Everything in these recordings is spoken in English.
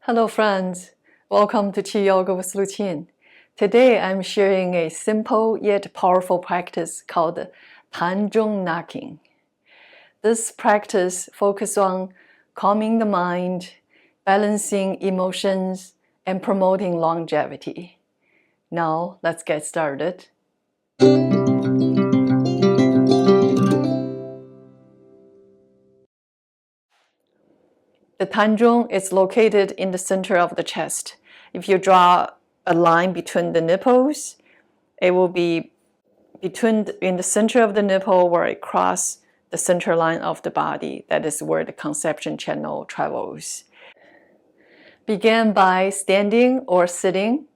Hello friends, welcome to QiYoga with LuChin. Today I'm sharing a simple yet powerful practice called Tanong knocking. This practice focuses on calming the mind, balancing emotions, and promoting longevity. Now let's get started. The Tanong is located in the center of the chest. If you draw a line between the nipples, it will be in the center of the nipple where it crosses the center line of the body. That is where the conception channel travels. Begin by standing or sitting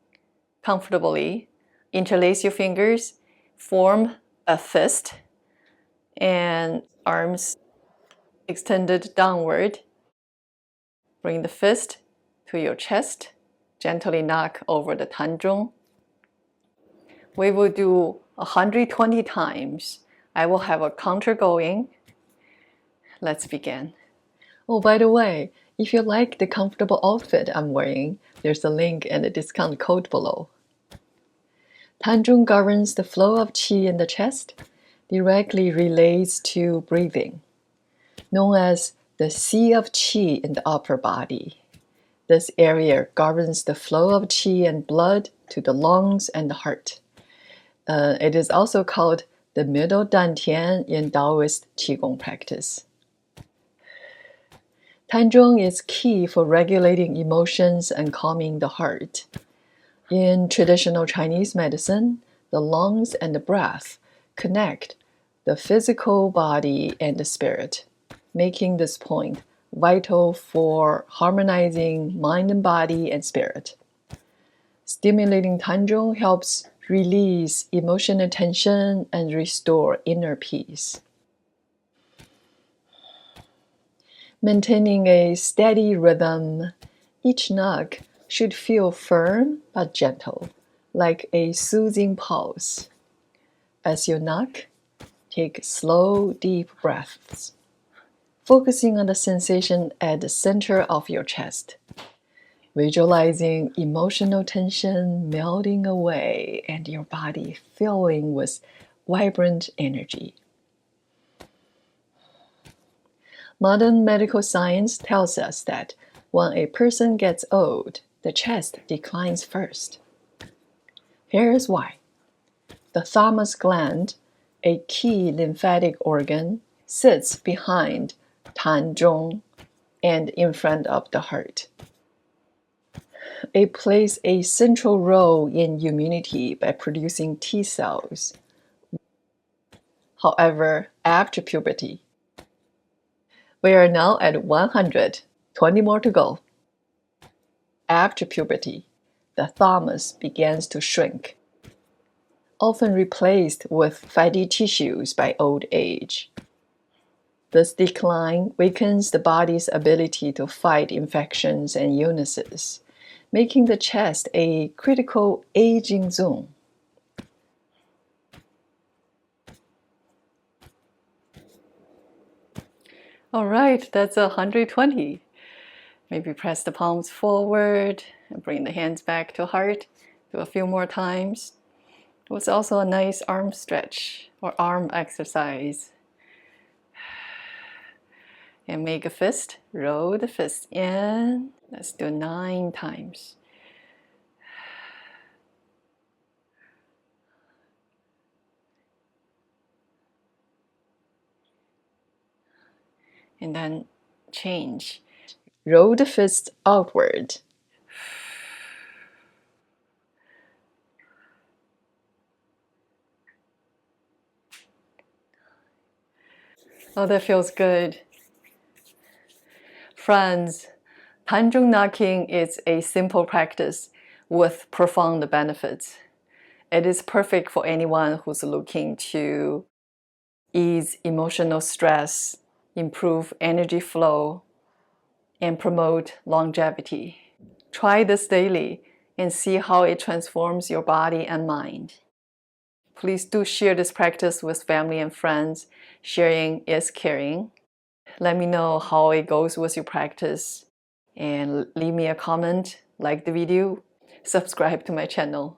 comfortably. Interlace your fingers, form a fist, and arms extended downward. Bring the fist to your chest. Gently knock over the Tanong. We will do 120 times. I will have a counter going. Let's begin. Oh, by the way, if you like the comfortable outfit I'm wearing, there's a link and a discount code below. Tanong governs the flow of qi in the chest, directly relates to breathing, known as the sea of qi in the upper body. This area governs the flow of qi and blood to the lungs and the heart. It is also called the middle dantian in Taoist Qigong practice. Tanong is key for regulating emotions and calming the heart. In traditional Chinese medicine, the lungs and the breath connect the physical body and the spirit, making this point vital for harmonizing mind and body and spirit. Stimulating Tanong helps release emotional tension and restore inner peace. Maintaining a steady rhythm, each knock should feel firm but gentle, like a soothing pulse. As you knock, take slow, deep breaths, focusing on the sensation at the center of your chest. Visualizing emotional tension melting away and your body filling with vibrant energy. Modern medical science tells us that when a person gets old, the chest declines first. Here's why. The thymus gland, a key lymphatic organ, sits behind Tanong and in front of the heart. It plays a central role in immunity by producing T cells. However, after puberty, we are now at 100, 20 more to go. After puberty, the thymus begins to shrink, often replaced with fatty tissues by old age. This decline weakens the body's ability to fight infections and illnesses, making the chest a critical aging zone. All right, that's 120. Maybe press the palms forward and bring the hands back to heart. Do a few more times. It was also a nice arm stretch or arm exercise. And make a fist, roll the fist in. Let's do 9 times. And then change. Roll the fist outward. Oh, that feels good. Friends, Tanong knocking is a simple practice with profound benefits. It is perfect for anyone who's looking to ease emotional stress, improve energy flow, and promote longevity. Try this daily and see how it transforms your body and mind. Please do share this practice with family and friends. Sharing is caring. Let me know how it goes with your practice. and leave me a comment, like the video, subscribe to my channel.